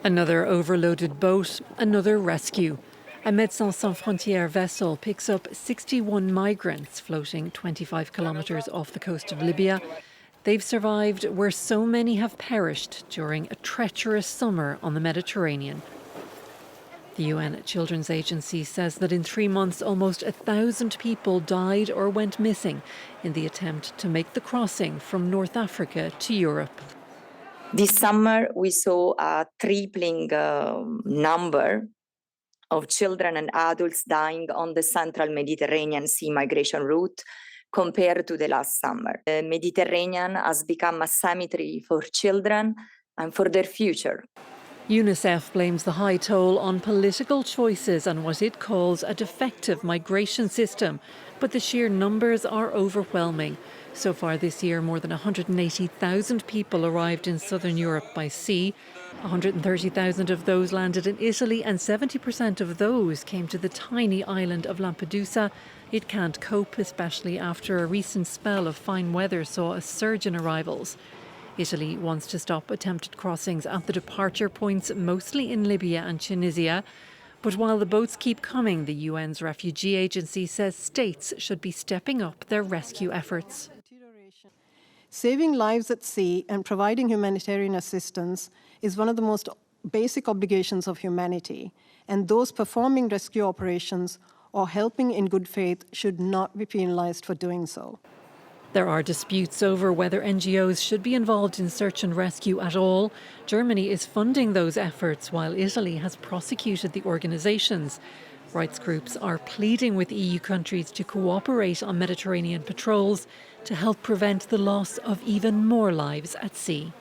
Another overloaded boat, another rescue. A Médecins Sans Frontières vessel picks up 61 migrants floating 25 kilometres off the coast of Libya. They've survived where so many have perished during a treacherous summer on the Mediterranean. The UN Children's Agency says that in 3 months, almost 1,000 people died or went missing in the attempt to make the crossing from North Africa to Europe. This summer, we saw a tripling number of children and adults dying on the central Mediterranean Sea migration route compared to the last summer. The Mediterranean has become a cemetery for children and for their future. UNICEF blames the high toll on political choices and what it calls a defective migration system. But the sheer numbers are overwhelming. So far this year, more than 180,000 people arrived in southern Europe by sea. 130,000 of those landed in Italy, and 70% of those came to the tiny island of Lampedusa. It can't cope, especially after a recent spell of fine weather saw a surge in arrivals. Italy wants to stop attempted crossings at the departure points, mostly in Libya and Tunisia. But while the boats keep coming, the UN's refugee agency says states should be stepping up their rescue efforts. Saving lives at sea and providing humanitarian assistance is one of the most basic obligations of humanity, and those performing rescue operations or helping in good faith should not be penalized for doing so. There are disputes over whether NGOs should be involved in search and rescue at all. Germany is funding those efforts, while Italy has prosecuted the organisations. Rights groups are pleading with EU countries to cooperate on Mediterranean patrols to help prevent the loss of even more lives at sea.